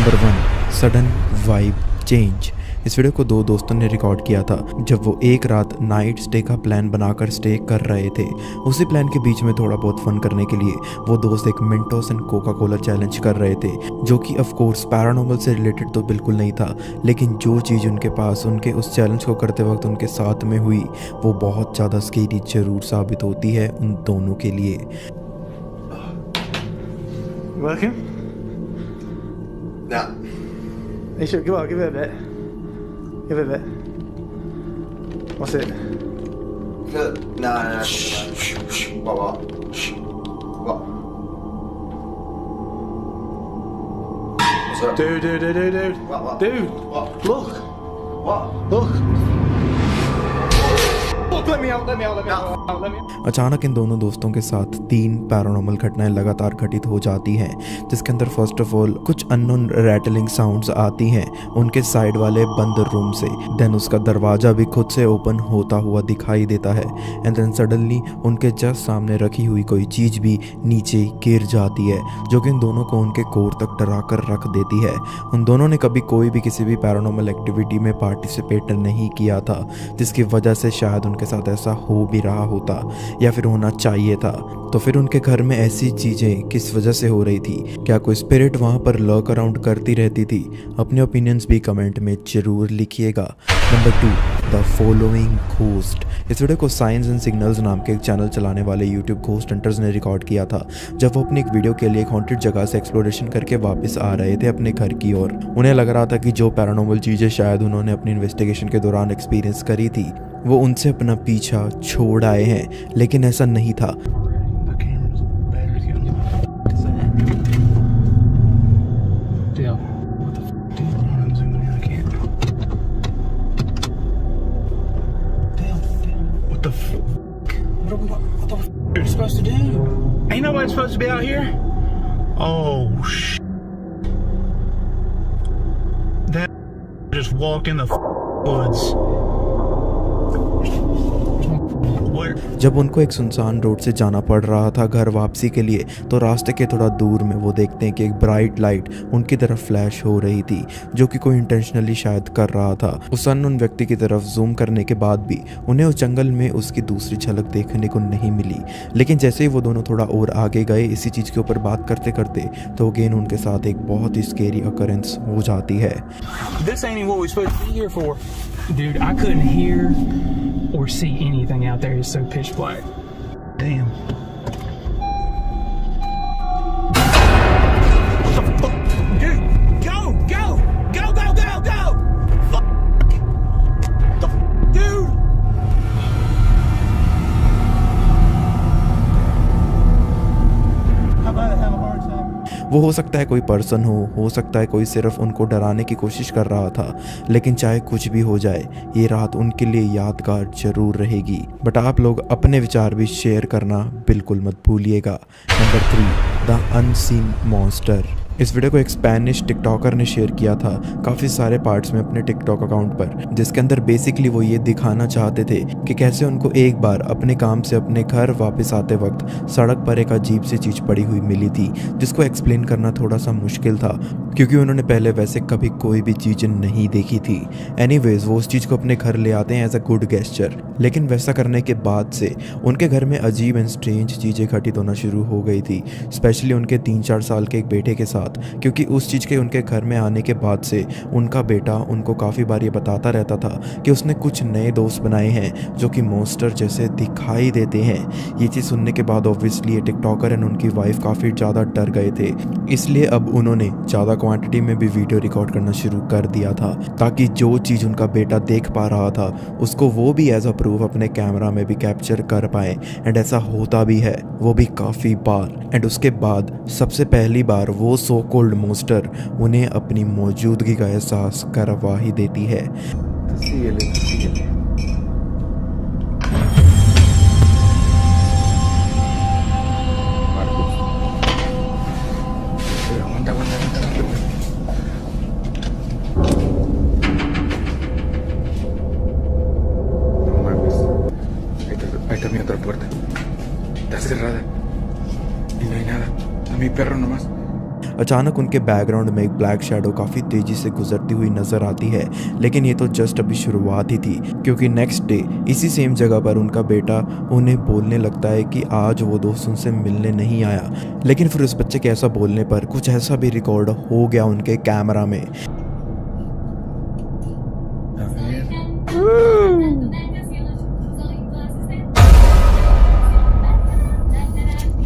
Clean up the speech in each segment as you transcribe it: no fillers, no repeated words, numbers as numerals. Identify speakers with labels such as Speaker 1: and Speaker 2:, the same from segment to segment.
Speaker 1: Number 1, sudden vibe change. इस video को दो दोस्तों ने रिकॉर्ड किया था जब वो एक रात नाइट स्टे का प्लान बनाकर स्टे कर रहे थे। उसी प्लान के बीच में थोड़ा बहुत फन करने के लिए वो दोस्त एक मिंटोस एंड कोका कोला चैलेंज कर रहे थे, जो कि ऑफ कोर्स पैरानॉर्मल से रिलेटेड तो बिल्कुल नहीं था, लेकिन जो चीज़ उनके पास उनके उस चैलेंज को करते वक्त उनके साथ में हुई वो बहुत ज़्यादा स्केरी जरूर साबित होती है उन दोनों के लिए।
Speaker 2: Working?
Speaker 3: No.
Speaker 2: You should give it a bit. Give it a bit. What's it?
Speaker 3: No. What? What's that?
Speaker 2: Dude.
Speaker 3: What?
Speaker 2: Dude,
Speaker 3: What?
Speaker 2: look.
Speaker 3: What?
Speaker 2: Look, let me out.
Speaker 1: अचानक इन दोनों दोस्तों के साथ 3 पैरानॉर्मल घटनाएं लगातार घटित हो जाती हैं, जिसके अंदर फर्स्ट ऑफ ऑल कुछ अननोन रैटलिंग साउंड्स आती हैं उनके साइड वाले बंद रूम से। देन उसका दरवाज़ा भी खुद से ओपन होता हुआ दिखाई देता है एंड देन सडनली उनके जस्ट सामने रखी हुई कोई चीज़ भी नीचे गिर जाती है, जो कि इन दोनों को उनके कोर तक डरा कर रख देती है। उन दोनों ने कभी कोई भी किसी भी पैरानॉर्मल एक्टिविटी में पार्टिसिपेट नहीं किया था, जिसकी वजह से शायद उनके साथ ऐसा हो भी रहा होता या फिर होना चाहिए था। तो फिर उनके घर में ऐसी चीज़ें किस वजह से हो रही थी? क्या कोई स्पिरिट वहाँ पर लर्क अराउंड करती रहती थी? अपने ओपिनियंस भी कमेंट में ज़रूर लिखिएगा। Number 2, the following ghost. इस वीडियो को साइंस एंड सिग्नल्स नाम के एक चैनल चलाने वाले यूट्यूब घोस्ट हंटर्स ने रिकॉर्ड किया था, जब वो अपनी एक वीडियो के लिए एक हॉन्टेड जगह से एक्सप्लोरेशन करके वापस आ रहे थे अपने घर की ओर। उन्हें लग रहा था कि जो पैरानॉर्मल चीज़ें शायद उन्होंने अपनी इन्वेस्टिगेशन के दौरान एक्सपीरियंस करी थी वो उनसे अपना पीछा छोड़ आए हैं, लेकिन ऐसा नहीं था।
Speaker 2: What are you supposed to do? Ain't nobody supposed to be out here? Oh, that just walked in the woods.
Speaker 1: जब उनको एक सुनसान रोड से जाना पड़ रहा था घर वापसी के लिए, तो रास्ते के थोड़ा दूर में वो देखते हैं कि एक ब्राइट लाइट उनकी तरफ फ्लैश हो रही थी, जो कि कोई इंटेंशनली शायद कर रहा था। उस अननोन व्यक्ति की तरफ जूम करने के बाद भी उन्हें उस जंगल में उसकी दूसरी झलक देखने को नहीं मिली। लेकिन जैसे ही वो दोनों थोड़ा और आगे गए इसी चीज़ के ऊपर बात करते करते, तो अगेन उनके साथ एक बहुत ही स्केरी अकरेंस हो जाती है।
Speaker 4: This ain't even what we're supposed to be here for. Dude, I couldn't hear or see anything out there. It's so pitch black.
Speaker 2: Damn.
Speaker 4: What the fuck? Dude, go! Fuck. Dude!
Speaker 2: How about I have a hard time?
Speaker 1: वो हो सकता है कोई person हो सकता है कोई सिर्फ उनको डराने की कोशिश कर रहा था, लेकिन चाहे कुछ भी हो जाए ये रात उनके लिए यादगार जरूर रहेगी। बट आप लोग अपने विचार भी शेयर करना बिल्कुल मत भूलिएगा। Number 3, the unseen monster. इस वीडियो को एक स्पेनिश टिकटॉकर ने शेयर किया था काफ़ी सारे पार्ट्स में अपने टिकटॉक अकाउंट पर, जिसके अंदर बेसिकली वो ये दिखाना चाहते थे कि कैसे उनको एक बार अपने काम से अपने घर वापस आते वक्त सड़क पर एक अजीब सी चीज़ पड़ी हुई मिली थी, जिसको एक्सप्लेन करना थोड़ा सा मुश्किल था क्योंकि उन्होंने पहले वैसे कभी कोई भी चीज़ नहीं देखी थी। एनीवेज वो उस चीज़ को अपने घर ले आते हैं एज अ गुड गेस्चर, लेकिन वैसा करने के बाद से उनके घर में अजीब एंड स्ट्रेंज चीज़ें घटित होना शुरू हो गई थी, स्पेशली उनके 3-4 साल के एक बेटे के साथ, क्योंकि उस चीज़ के उनके घर में आने के बाद से उनका बेटा उनको काफ़ी बार ये बताता रहता था कि उसने कुछ नए दोस्त बनाए हैं जो कि मॉन्स्टर जैसे दिखाई देते हैं। ये चीज़ सुनने के बाद ऑब्वियसली ये टिकटॉकर एंड उनकी वाइफ काफ़ी ज़्यादा डर गए थे, इसलिए अब उन्होंने ज़्यादा क्वांटिटी में भी वीडियो रिकॉर्ड करना शुरू कर दिया था, ताकि जो चीज़ उनका बेटा देख पा रहा था उसको वो भी एज अ प्रूफ अपने कैमरा में भी कैप्चर कर पाए। एंड ऐसा होता भी है, वो भी काफ़ी बार। एंड उसके बाद सबसे पहली बार वो सो कॉल्ड मॉन्स्टर उन्हें अपनी मौजूदगी का एहसास करवा ही देती है।
Speaker 3: Ahí está mi otra puerta. Está cerrada. Y no hay nada. A mi perro nomás.
Speaker 1: अचानक उनके बैकग्राउंड में एक ब्लैक शैडो काफ़ी तेज़ी से गुजरती हुई नज़र आती है, लेकिन ये तो जस्ट अभी शुरुआत ही थी, क्योंकि नेक्स्ट डे इसी सेम जगह पर उनका बेटा उन्हें बोलने लगता है कि आज वो दोस्त उनसे मिलने नहीं आया। लेकिन फिर उस बच्चे के ऐसा बोलने पर कुछ ऐसा भी रिकॉर्ड हो गया उनके कैमरा में।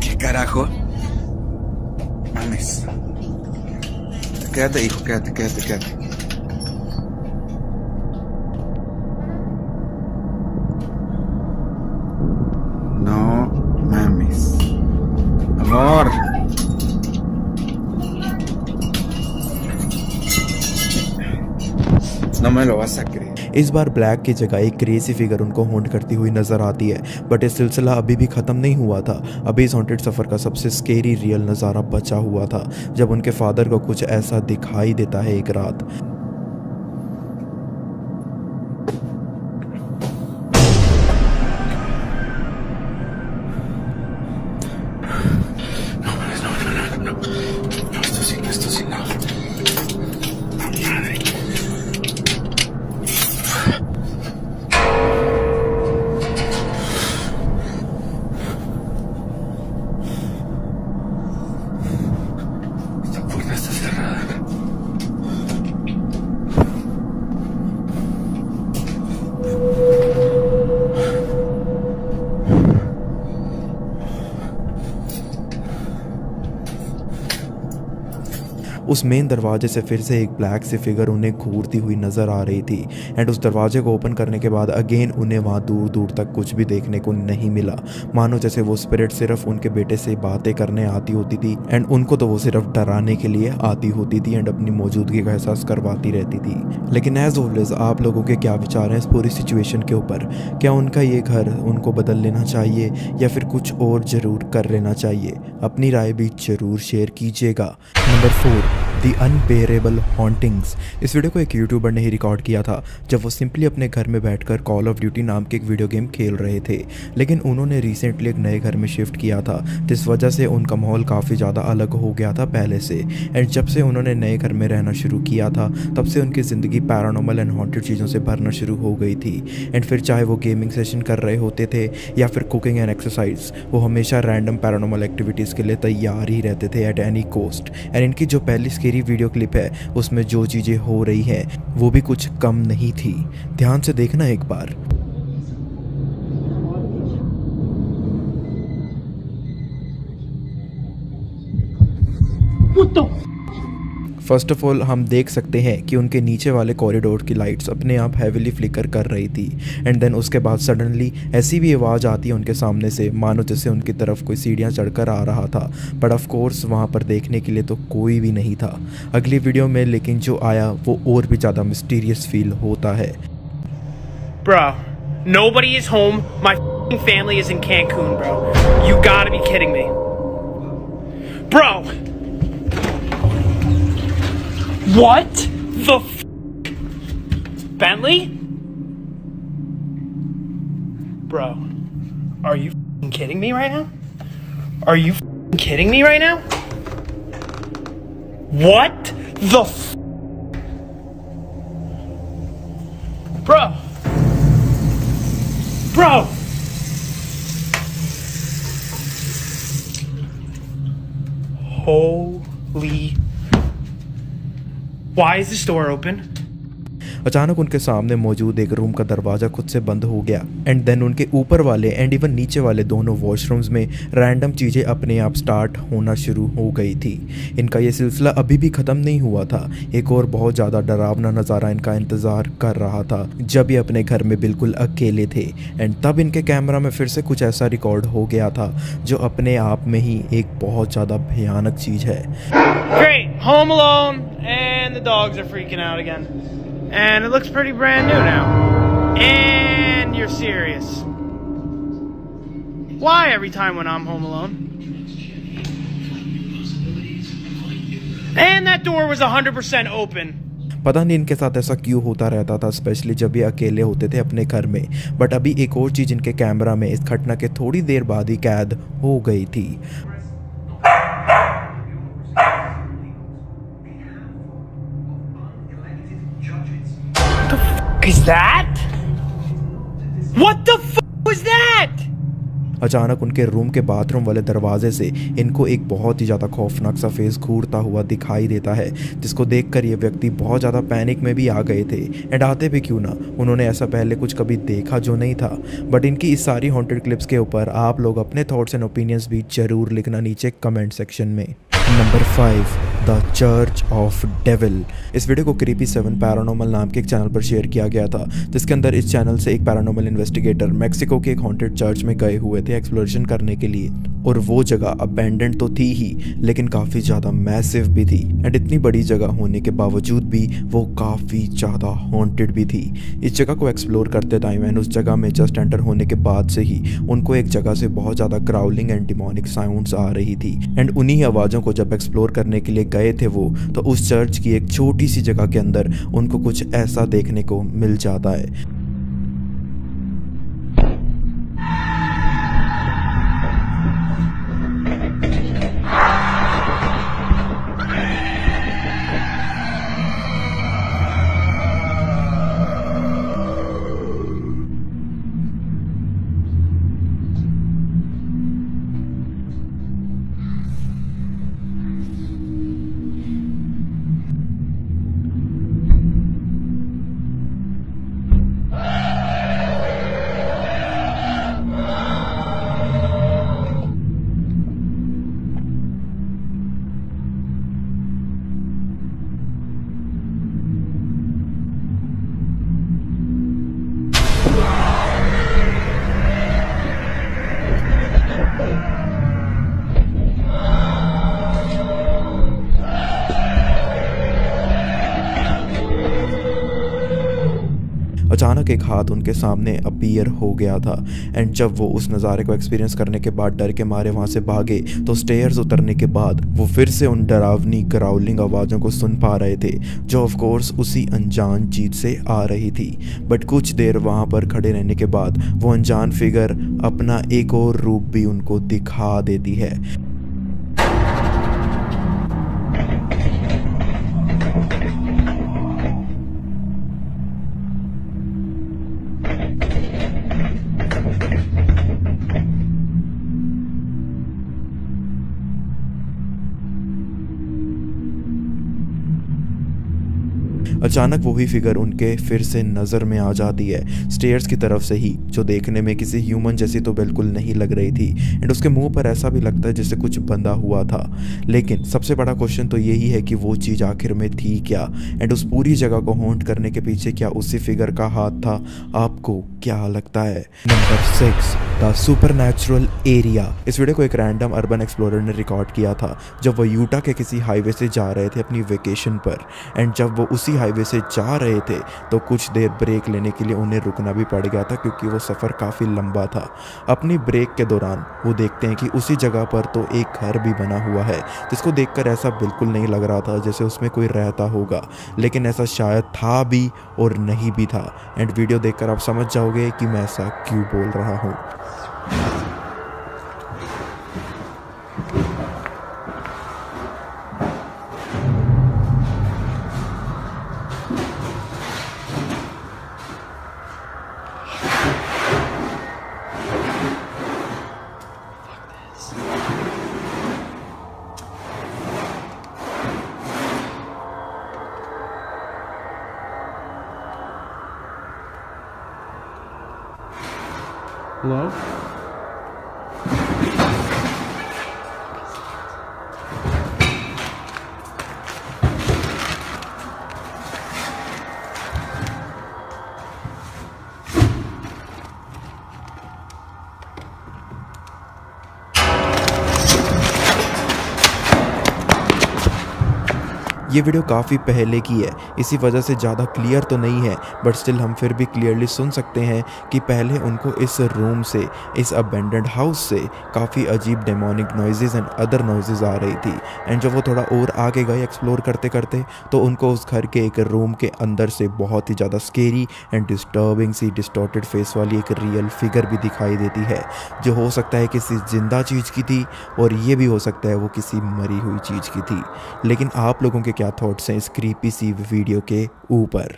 Speaker 3: ¿Qué carajo? Mames. Quédate, hijo, quédate. No mames. Amor. No me lo vas a creer.
Speaker 1: इस बार ब्लैक की जगह एक क्रेजी फिगर उनको हॉन्ट करती हुई नजर आती है, बट ये सिलसिला अभी भी ख़त्म नहीं हुआ था। अभी इस हॉन्टेड सफ़र का सबसे स्केरी रियल नज़ारा बचा हुआ था, जब उनके फादर को कुछ ऐसा दिखाई देता है एक रात।
Speaker 3: Esto sí, no. Madre. Esta puerta está cerrada.
Speaker 1: उस मेन दरवाजे से फिर से एक ब्लैक सी फिगर उन्हें घूरती हुई नज़र आ रही थी, एंड उस दरवाजे को ओपन करने के बाद अगेन उन्हें वहाँ दूर दूर तक कुछ भी देखने को नहीं मिला, मानो जैसे वो स्पिरिट सिर्फ उनके बेटे से बातें करने आती होती थी, एंड उनको तो वो सिर्फ डराने के लिए आती होती थी एंड अपनी मौजूदगी का एहसास करवाती रहती थी। लेकिन एज ऑलवेज आप लोगों के क्या विचार हैं इस पूरी सिचुएशन के ऊपर? क्या उनका ये घर उनको बदल लेना चाहिए या फिर कुछ और ज़रूर कर लेना चाहिए? अपनी राय भी ज़रूर शेयर कीजिएगा। Number 4, the unbearable hauntings. इस वीडियो को एक यूट्यूबर ने ही रिकॉर्ड किया था जब वो सिंपली अपने घर में बैठकर कॉल ऑफ ड्यूटी नाम के एक वीडियो गेम खेल रहे थे, लेकिन उन्होंने रिसेंटली एक नए घर में शिफ्ट किया था, जिस वजह से उनका माहौल काफ़ी ज़्यादा अलग हो गया था पहले से। एंड जब से उन्होंने नए घर में रहना शुरू किया था तब से उनकी ज़िंदगी पैरानॉर्मल एंड हॉन्टेड चीज़ों से भरना शुरू हो गई थी। एंड फिर चाहे वो गेमिंग सेशन कर रहे होते थे या फिर कुकिंग एंड एक्सरसाइज, वो हमेशा रैंडम पैरानॉर्मल एक्टिविटीज़ के लिए तैयार ही रहते थे एट एनी कॉस्ट। एंड इनकी जो पहली स्केरी वीडियो क्लिप है उसमें जो चीज़ें हो रही हैं वो भी कुछ कम नहीं थी। ध्यान से देखना एक बार। फर्स्ट ऑफ ऑल हम देख सकते हैं कि उनके नीचे वाले कॉरिडोर की लाइट्स अपने आप हैविली फ्लिकर कर रही थी, एंड देन उसके बाद सडनली ऐसी भी आवाज़ आती है उनके सामने से मानो जैसे उनकी तरफ कोई सीढ़ियाँ चढ़कर आ रहा था, बट ऑफ कोर्स वहाँ पर देखने के लिए तो कोई भी नहीं था। अगली वीडियो में लेकिन जो आया वो और भी ज़्यादा मिस्टीरियस फील होता है।
Speaker 5: Bro, nobody is home. My f***ing family is in Cancun, bro. You gotta be kidding me. Bro! What the f***? Bentley? Bro, are you f***ing kidding me right now? Are you f***ing kidding me right now? What the f***? Bro! Bro! Holy... Why is this door open?
Speaker 1: अचानक उनके सामने मौजूद एक room का दरवाज़ा खुद से बंद हो गया, एंड देन उनके ऊपर वाले एंड इवन नीचे वाले दोनों वॉशरूम्स में रैंडम चीज़ें अपने आप स्टार्ट होना शुरू हो गई थी। इनका ये सिलसिला अभी भी ख़त्म नहीं हुआ था। एक और बहुत ज़्यादा डरावना नज़ारा इनका इंतज़ार कर रहा था जब ये अपने घर में बिल्कुल अकेले थे, एंड तब इनके कैमरा में फिर से कुछ ऐसा रिकॉर्ड हो गया था जो अपने आप में ही एक बहुत ज़्यादा भयानक चीज़ है।
Speaker 5: Great! Home alone, and the dogs are freaking out again. And it looks pretty brand new now. And you're serious. Why every time when I'm home alone? And that door was 100% open.
Speaker 1: पता नहीं इनके साथ ऐसा क्यों होता रहता था, specially जब ये अकेले होते थे अपने घर में। बट अभी एक और चीज़ इनके कैमरा में इस घटना के थोड़ी देर बाद ही कैद हो गई थी।
Speaker 5: Is that? What the was that?
Speaker 1: अचानक उनके रूम के बाथरूम वाले दरवाजे से इनको एक बहुत ही ज़्यादा खौफनाक सा फेस घूरता हुआ दिखाई देता है, जिसको देखकर ये व्यक्ति बहुत ज़्यादा पैनिक में भी आ गए थे। एंड आते भी क्यों ना, उन्होंने ऐसा पहले कुछ कभी देखा जो नहीं था। बट इनकी इस सारी हॉन्टेड क्लिप्स के ऊपर आप लोग अपने थॉट्स एंड ओपिनियंस भी ज़रूर लिखना नीचे कमेंट सेक्शन में। Number 5, the church of devil. इस वीडियो को क्रीपी 7 पैरानॉर्मल नाम के एक चैनल पर शेयर किया गया था, जिसके अंदर इस चैनल से एक पैरानॉर्मल इन्वेस्टिगेटर मेक्सिको के एक हॉन्टेड चर्च में गए हुए थे एक्सप्लोरेशन करने के लिए। और वो जगह अबैंडन्ड तो थी ही, लेकिन काफ़ी ज़्यादा मैसिव भी थी। एंड इतनी बड़ी जगह होने के बावजूद भी वो काफ़ी ज़्यादा हॉन्टेड भी थी। इस जगह को एक्सप्लोर करते टाइम एंड उस जगह में जस्ट एंटर होने के बाद से ही उनको एक जगह से बहुत ज़्यादा ग्राउलिंग एंड डिमोनिक साउंड्स आ रही थी। एंड उन्हीं आवाज़ों को जब एक्सप्लोर करने के लिए गए थे वो, तो उस चर्च की एक छोटी सी जगह के अंदर उनको कुछ ऐसा देखने को मिल जाता है। अचानक एक हाथ उनके सामने अपीयर हो गया था। एंड जब वो उस नज़ारे को एक्सपीरियंस करने के बाद डर के मारे वहाँ से भागे, तो स्टेयर्स उतरने के बाद वो फिर से उन डरावनी ग्राउलिंग आवाज़ों को सुन पा रहे थे, जो ऑफ कोर्स उसी अनजान चीज़ से आ रही थी। बट कुछ देर वहाँ पर खड़े रहने के बाद वो अनजान फिगर अपना एक और रूप भी उनको दिखा देती है। अचानक वही फिगर उनके फिर से नज़र में आ जाती है, स्टेयर्स की तरफ से ही, जो देखने में किसी ह्यूमन जैसी तो बिल्कुल नहीं लग रही थी। एंड उसके मुंह पर ऐसा भी लगता है जैसे कुछ बंधा हुआ था। लेकिन सबसे बड़ा क्वेश्चन तो यही है कि वो चीज़ आखिर में थी क्या, एंड उस पूरी जगह को हॉन्ट करने के पीछे क्या उसी फिगर का हाथ था? आपको क्या लगता है? Number 6, the supernatural area. इस वीडियो को एक रैंडम अर्बन एक्सप्लोरर ने रिकॉर्ड किया था, जब वो यूटा के किसी हाईवे से जा रहे थे अपनी वेकेशन पर। एंड जब वो उसी हाईवे से जा रहे थे तो कुछ देर ब्रेक लेने के लिए उन्हें रुकना भी पड़ गया था, क्योंकि वो सफ़र काफ़ी लंबा था। अपनी ब्रेक के दौरान वो देखते हैं कि उसी जगह पर तो एक घर भी बना हुआ है, जिसको देखकर ऐसा बिल्कुल नहीं लग रहा था जैसे उसमें कोई रहता होगा, लेकिन ऐसा शायद था भी और नहीं भी था। एंड वीडियो देखकर आप समझ जाओगे कि मैं ऐसा क्यों बोल रहा हूँ।
Speaker 2: Hello?
Speaker 1: ये वीडियो काफ़ी पहले की है, इसी वजह से ज़्यादा क्लियर तो नहीं है, बट स्टिल हम फिर भी क्लियरली सुन सकते हैं कि पहले उनको इस रूम से, इस अबेंडेंड हाउस से काफ़ी अजीब demonic noises and other noises आ रही थी। एंड जब वो थोड़ा और आगे गए एक्सप्लोर करते करते, तो उनको उस घर के एक रूम के अंदर से बहुत ही ज़्यादा स्केरी एंड डिस्टर्बिंग सी डिस्टॉर्टेड फेस वाली एक रियल फिगर भी दिखाई देती है, जो हो सकता है किसी जिंदा चीज़ की थी, और ये भी हो सकता है वो किसी मरी हुई चीज़ की थी। लेकिन आप लोगों के क्या थॉट्स हैं इस क्रीपी सी वीडियो के ऊपर?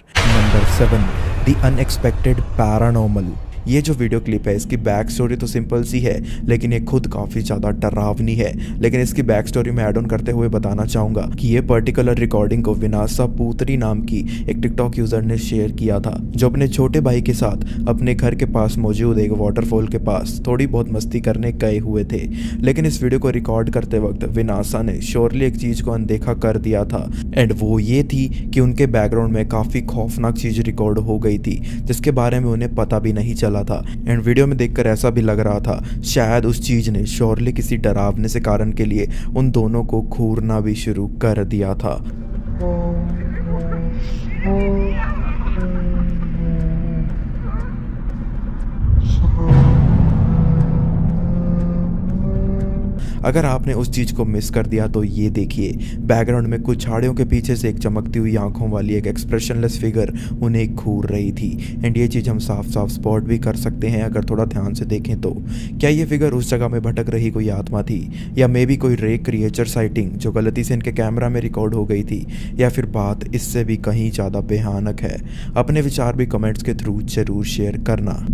Speaker 1: Number 7, the unexpected paranormal. ये जो वीडियो क्लिप है इसकी बैक स्टोरी तो सिंपल सी है, लेकिन ये खुद काफ़ी ज़्यादा डरावनी है। लेकिन इसकी बैक स्टोरी में ऐड ऑन करते हुए बताना चाहूँगा कि ये पर्टिकुलर रिकॉर्डिंग को विनाशा पूतरी नाम की एक टिकटॉक यूज़र ने शेयर किया था, जो अपने छोटे भाई के साथ अपने घर के पास मौजूद एक वाटरफॉल के पास थोड़ी बहुत मस्ती करने गए हुए थे। लेकिन इस वीडियो को रिकॉर्ड करते वक्त विनाशा ने श्योरली एक चीज़ को अनदेखा कर दिया था, एंड वो ये थी कि उनके बैकग्राउंड में काफ़ी खौफनाक चीज़ रिकॉर्ड हो गई थी, जिसके बारे में उन्हें पता भी नहीं चला था। एंड वीडियो में देखकर ऐसा भी लग रहा था शायद उस चीज ने श्योरली किसी डरावने से कारण के लिए उन दोनों को घूरना भी शुरू कर दिया था। अगर आपने उस चीज़ को मिस कर दिया तो ये देखिए, बैकग्राउंड में कुछ झाड़ियों के पीछे से एक चमकती हुई आंखों वाली एक एक्सप्रेशनलेस फिगर उन्हें घूर रही थी। एंड ये चीज़ हम साफ साफ स्पॉट भी कर सकते हैं अगर थोड़ा ध्यान से देखें तो। क्या ये फिगर उस जगह में भटक रही कोई आत्मा थी, या मे बी कोई रे क्रिएचर साइटिंग जो गलती से इनके कैमरा में रिकॉर्ड हो गई थी, या फिर बात इससे भी कहीं ज़्यादा भयानक है? अपने विचार भी कमेंट्स के थ्रू जरूर शेयर करना।